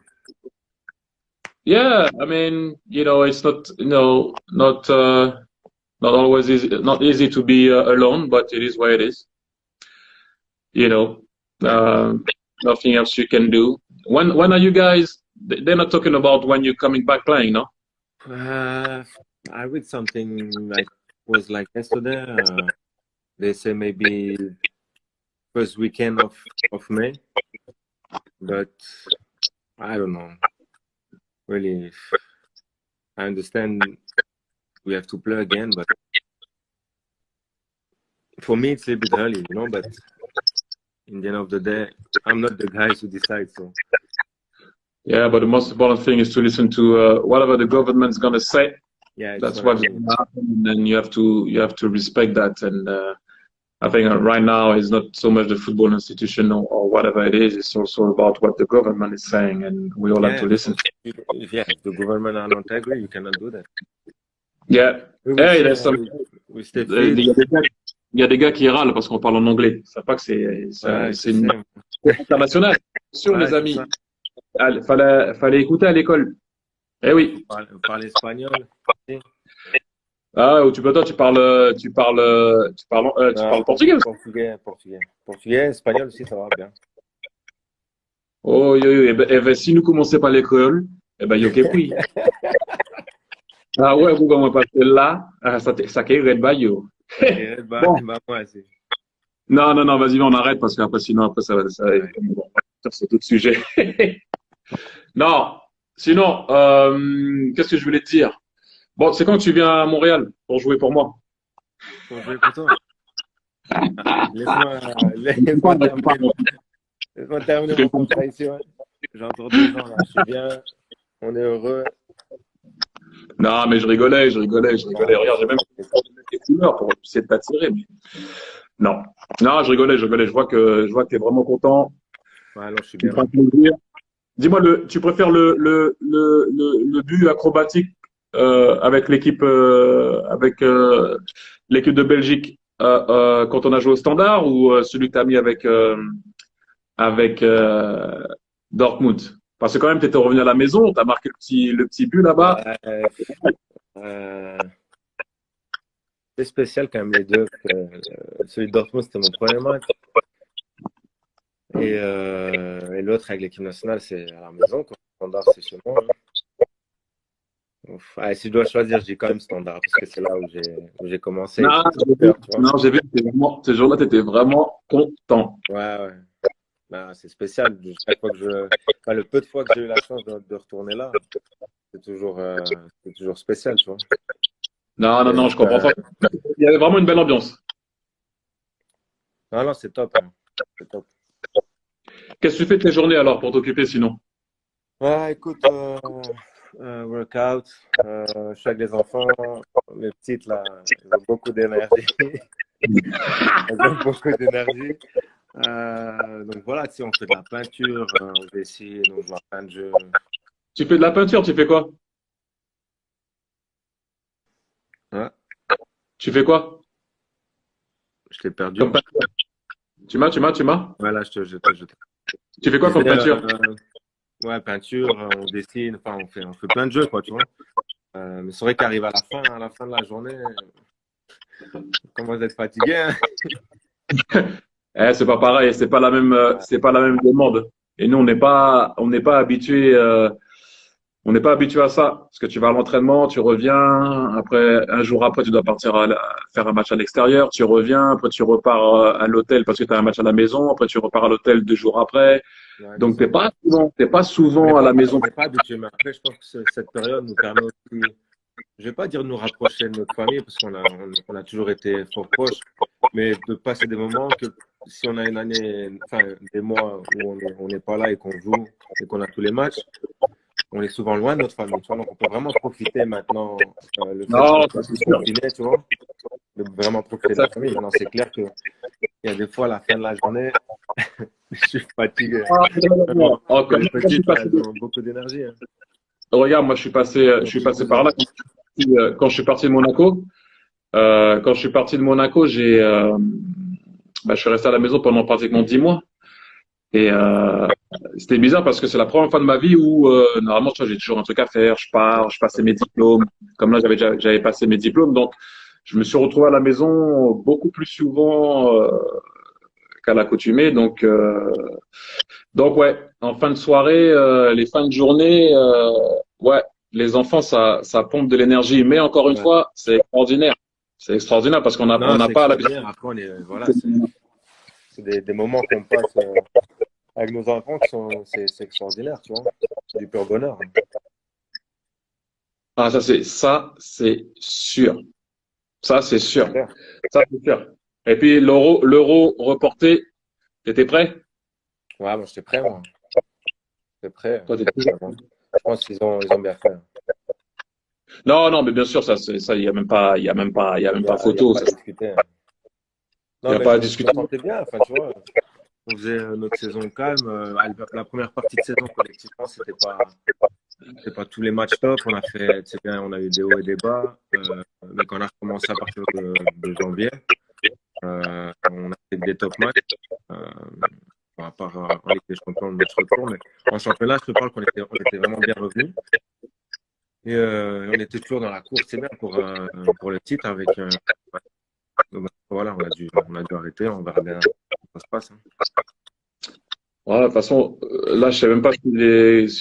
Yeah, I mean, you know, it's not, not always easy, not easy to be alone, but it is what it is. You know, nothing else you can do. When are you guys? They're not talking about when you're coming back playing, no? I read something was like yesterday. They say maybe first weekend of May, but I don't know. Really, I understand we have to play again, but for me it's a little bit early, you know. But in the end of the day, I'm not the guy to decide. So yeah, but the most important thing is to listen to whatever the government's gonna say. Yeah, that's what's gonna happen, and then you have to respect that. And I think right now it's not so much the football institution or whatever it is. It's also about what the government is saying, and we all have to listen. Yeah, if the government are not agree, you cannot do that. Yeah. Hey, there's some. Il y a des gars qui râlent parce qu'on parle en anglais. Ça pas que c'est une internationale. Attention, les amis. Fallait écouter à l'école. Eh oui. Parler espagnol. Ah, ou toi, tu parles portugais aussi. Portugais, espagnol aussi, ça va bien. Oh, eh ben, si nous commençons par l'école, eh ben, yo que puis. Ah ouais, vous comment passer là, ça qui red by yo. Bon. Non, vas-y, on arrête parce qu'après, sinon, ça c'est tout sujet. Non, sinon, qu'est-ce que je voulais te dire? Bon, c'est quand tu viens à Montréal pour jouer pour moi? Pour jouer pour toi? Laisse-moi terminer mon contrat ici. Ouais. J'ai encore 2 ans là, je suis bien, on est heureux. Non, mais je rigolais. Regarde, j'ai même des couleurs pour essayer de t'attirer. Mais... Non, je rigolais. Je vois que tu es vraiment content. Ouais, alors je suis bien. Dis-moi, tu préfères le but acrobatique avec l'équipe l'équipe de Belgique quand on a joué au Standard ou celui que tu as mis avec Dortmund? Parce que quand même, tu étais revenu à la maison, tu as marqué le petit but là-bas. C'est spécial quand même les deux. Celui de Dortmund, c'était mon premier match. Et l'autre avec l'équipe nationale, c'est à la maison. Quand Standard, c'est chez moi. Allez, si je dois choisir, je dis quand même Standard parce que c'est là où j'ai commencé. J'ai vu que ce jour-là, tu étais vraiment content. Ouais. Ben, c'est spécial. Chaque fois le peu de fois que j'ai eu la chance de retourner là, c'est toujours spécial, tu vois. Non, non, Et non, donc, je comprends pas. Il y avait vraiment une belle ambiance. non, non, c'est top, hein. C'est top. Qu'est-ce que tu fais de tes journées alors pour t'occuper sinon? Ouais, écoute, workout, je suis avec les enfants, les petites là, elles ont beaucoup d'énergie. Elles ont beaucoup d'énergie. Donc voilà, tu sais, on fait de la peinture, on dessine, on joue à plein de jeux. Tu fais de la peinture, tu fais quoi? Ouais, Tu fais quoi? je t'ai Comme perdu. peinture. Tu m'as? Voilà, je te. Tu fais Je quoi comme disais, peinture? ouais, peinture, on dessine, enfin, on fait plein de jeux, quoi, tu vois. Mais c'est vrai qu'arrive à la fin de la journée, on commence à être fatigué, hein. C'est pas pareil, c'est pas la même demande. Et nous, on n'est pas habitué à ça. Parce que tu vas à l'entraînement, tu reviens, après, un jour après, tu dois partir faire un match à l'extérieur, tu reviens, après, tu repars à l'hôtel parce que tu as un match à la maison, après, tu repars à l'hôtel 2 jours après. Ouais, c'est Donc, ça. t'es pas On n'est souvent à pas, la maison. on n'est pas habitué, mais après, je pense que cette période nous permet aussi, je vais pas dire de nous rapprocher de notre famille, parce qu'on a toujours été fort proches, mais de passer des moments que si on a une année, enfin, des mois où on n'est pas là et qu'on joue et qu'on a tous les matchs, on est souvent loin de notre famille, tu vois. Donc, on peut vraiment profiter maintenant, le fait qu'on Non, ça soit c'est tous sûr. confinés, tu vois, de vraiment profiter de Ça, la famille. Maintenant, c'est clair qu'il y a des fois, à la fin de la journée, je suis fatigué. non, non. Vraiment. Oh, Que les je suis petites, là, passé, elles ont beaucoup d'énergie, hein. regarde, moi, je Donc, suis je suis passé par là désolé. quand je suis parti de Monaco. Quand je suis parti de Monaco, je suis resté à la maison pendant pratiquement 10 mois. Et c'était bizarre parce que c'est la première fois de ma vie où normalement, tu vois, j'ai toujours un truc à faire. Je pars, je passais mes diplômes. Comme là, j'avais passé mes diplômes, donc je me suis retrouvé à la maison beaucoup plus souvent qu'à l'accoutumée. Donc ouais, en fin de soirée, les fins de journée, ouais, les enfants, ça pompe de l'énergie. Mais encore une Ouais. fois, c'est extraordinaire. C'est extraordinaire parce on Non, n'a c'est pas l'habitude. extraordinaire. Après, voilà, c'est des moments qu'on passe avec nos enfants qui c'est extraordinaire, tu vois. C'est du pur bonheur, hein. Ah, ça, c'est sûr. Ça, c'est sûr. C'est clair. Ça, c'est sûr. Et puis, l'euro reporté, t'étais prêt? Ouais, moi, j'étais prêt, moi. J'étais prêt. Toi, t'étais toujours. Je pense qu'ils ont bien fait, hein. Non, non, mais bien sûr, il y a même pas, il y a Il même n'y pas a, il y a photo. pas à discuter, hein. Il y Non, a mais pas à je me discuter. sentais bien. Enfin, tu vois, on faisait notre saison calme. La première partie de saison, collectivement, c'était pas tous les matchs top. C'est bien, on a eu des hauts et des bas. Mais quand on a recommencé à partir de janvier, on a fait des top matchs. Euh, bon, à part en Ligue des Champions, le match retour. Mais en championnat, je te parle qu'on était vraiment bien revenus. Et on était toujours dans la course, c'est bien pour le titre avec. Donc, voilà, on a dû arrêter. On verra bien comment ça se passe, hein. Voilà, de toute façon, là, je sais même pas si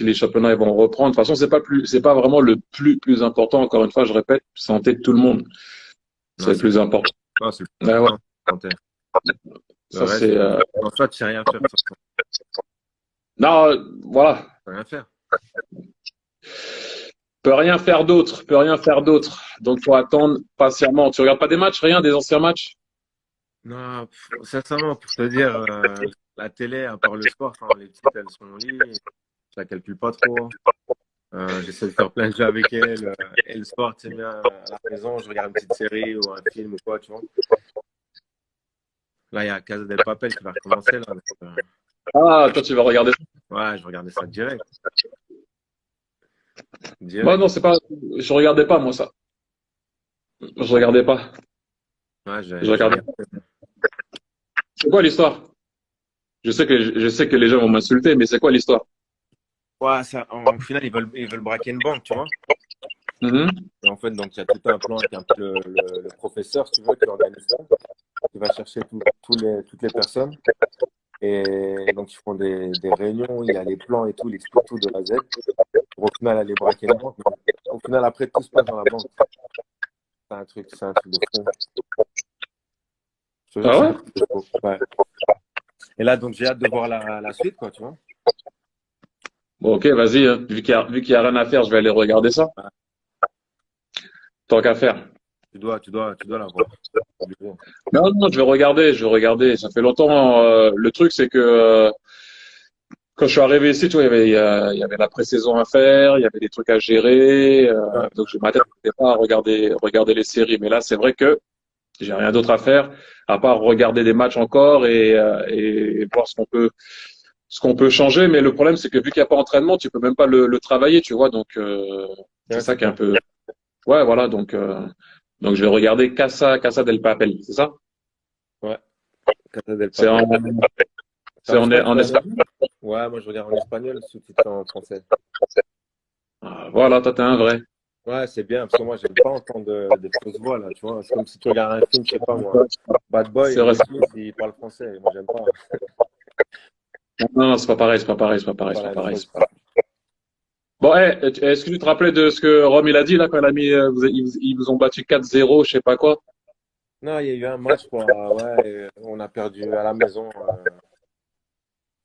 les championnats ils vont reprendre. De toute façon, c'est pas vraiment le plus important. Encore une fois, je répète, santé de tout le monde. C'est Non, le c'est plus clair. important. Non, c'est le plus Ouais, ouais. important. Santé. Le Ça, reste, c'est, en soi, tu sais rien faire. De toute façon. non, voilà. Tu sais rien faire. Peut rien faire d'autre. Peut rien faire d'autre. Donc, faut attendre patiemment. Tu regardes pas des matchs, rien, des anciens matchs? Non, sincèrement, pour te dire, la télé, à part le sport, quand les petites, elles sont au lit, je la calcule pas trop. J'essaie de faire plein de jeux avec elles. Et le sport, tu sais bien, à la maison, je regarde une petite série ou un film ou quoi, tu vois. Là, il y a Casa del Papel qui va recommencer, là. Donc, Ah, toi, tu vas regarder ça. ouais, je vais regarder ça direct. Moi, Direct. non, c'est pas, je regardais pas, moi, ça. Je regardais pas. Ouais, Je j'ai regardais. regardé. C'est quoi l'histoire? Je sais que les gens vont m'insulter, mais c'est quoi l'histoire? Ouais, ça, en final, ils veulent braquer une banque, tu vois. Mhm. Et en fait, donc, il y a tout un plan avec un peu le professeur, si tu veux, qui organise ça, qui va chercher toutes les personnes. Et donc, ils font des réunions, il y a les plans et tout, il explique tout de A à Z. Pour au final aller braquer une banque. Mais au final, après, tout se passe dans la banque. C'est un truc de fou. Je te jure, Ah c'est un ouais? truc de fou. Ouais. Et là, donc, j'ai hâte de voir la suite, quoi, tu vois. Bon, ok, vas-y, hein. Vu qu'il y a rien à faire, je vais aller regarder ça. Tant qu'à faire. Tu dois l'avoir. Obligé. Non, non, je vais regarder. Ça fait longtemps. Le truc, c'est que quand je suis arrivé ici, tu vois, il y avait la pré-saison à faire, il y avait des trucs à gérer. Ouais, Donc, je m'attendais pas à regarder les séries. Mais là, c'est vrai que j'ai rien d'autre à faire à part regarder des matchs encore et voir ce qu'on peut changer. Mais le problème, c'est que vu qu'il n'y a pas d'entraînement, tu peux même pas le travailler, tu vois. Donc, c'est ouais, ça c'est qui est un clair. peu. Ouais, voilà. Donc je vais regarder Casa del Papel, c'est ça? Ouais, Casa del C'est en, Papel. C'est c'est en en, espagnol, en toi? Espagne. Ouais, moi je regarde en espagnol, sous-titré en français. Ah, voilà, toi, t'es un vrai. Ouais, c'est bien, parce que moi j'aime pas entendre des fausses voix là, tu vois. C'est comme si tu regardes un film, je sais pas moi. Bad Boy, C'est vrai. Will Smith, il parle français, et moi j'aime pas. Non, non, c'est pas pareil, c'est pas pareil, c'est pas C'est pareil, pas c'est pas la même pareil. chose. C'est pas pareil. Bon, est-ce que tu te rappelais de ce que Rome il a dit là quand il a mis, ils vous ont battu 4-0, je sais pas quoi? Non, il y a eu un match, quoi. Ouais, on a perdu à la maison.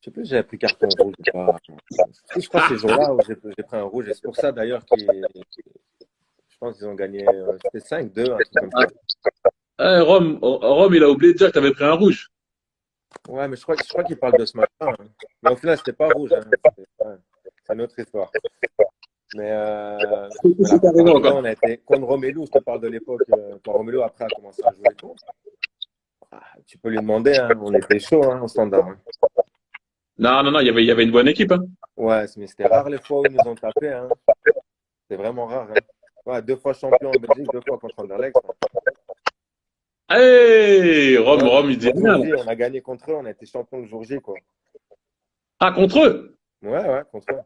Je sais plus si j'avais pris carton rouge ou pas. Je crois que ces jours-là où j'ai pris un rouge, et c'est pour ça d'ailleurs je pense qu'ils ont gagné. C'était 5-2, un truc comme ça. Rome, il a oublié de dire que t'avais pris un rouge. Ouais, mais je crois qu'il parle de ce match-là, hein. Mais au final, c'était pas rouge, hein. Ouais, c'est une autre histoire. Mais, euh, mais la C'est plupart carrément du encore. temps, on a été contre Romelu. Je te parle de l'époque quand Romelu après a commencé à jouer et tout. Ah, tu peux lui demander, hein, on était chaud, hein, au standard, hein. Non, non, non, il y avait une bonne équipe, hein. Ouais, mais c'était rare les fois où ils nous ont tapé, hein. C'est vraiment rare, hein. Ouais, 2 fois champion en Belgique, 2 fois contre Anderlecht, hein. Hey, Ouais, Rome, il dit le jour rien là. J, on a gagné contre eux, on a été champion le jour J, quoi. Ah, contre eux. Ouais, ouais, contre eux.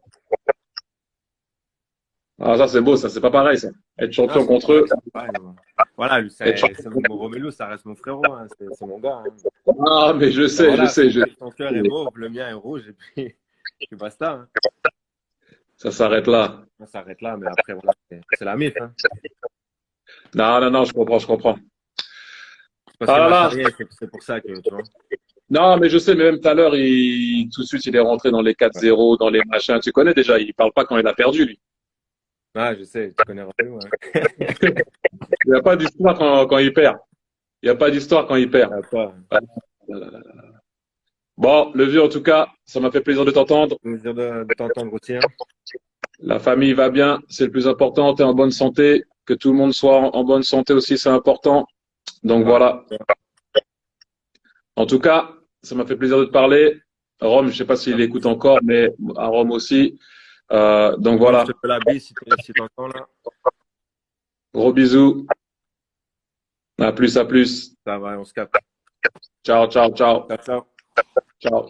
Ah, ça c'est beau, ça c'est pas pareil ça. Être Non, champion c'est pas contre pareil, eux. c'est pas pareil, ouais. Voilà, lui, Être champion. Romelu, ça reste mon frérot, hein. C'est mon gars, hein. Ah, mais Ben voilà, je son cœur est mauve, le mien est rouge, et puis, puis basta, hein. Ça s'arrête là. On s'arrête là, mais après, voilà, c'est la MIF, hein. Non, non, non, je comprends, je comprends. C'est parce Ah que là ma là. carrière, c'est pour ça que, tu vois. Non, mais je sais, mais même tout à l'heure, tout de suite, il est rentré dans les Ouais. 4-0, dans les machins. Tu connais déjà, il parle pas quand il a perdu, lui. Ah, je sais, tu connais Romelu, hein. Il n'y a pas d'histoire quand il perd. Il n'y a pas d'histoire quand il perd. Ah, pas. Ah là là là. Bon, le vieux, en tout cas, ça m'a fait plaisir de t'entendre. Plaisir de t'entendre aussi, hein. La famille va bien, c'est le plus important. Tu es en bonne santé. Que tout le monde soit en bonne santé aussi, c'est important. Donc Ouais. voilà. En tout cas, ça m'a fait plaisir de te parler. Rome, je sais pas s'il écoute encore, mais à Rome aussi. Donc Rome, je voilà. te fais la bise si t'entends là. Gros bisous. À plus, à plus. Ça va, on se capte. Ciao, ciao, ciao. Ciao, ciao. Ciao.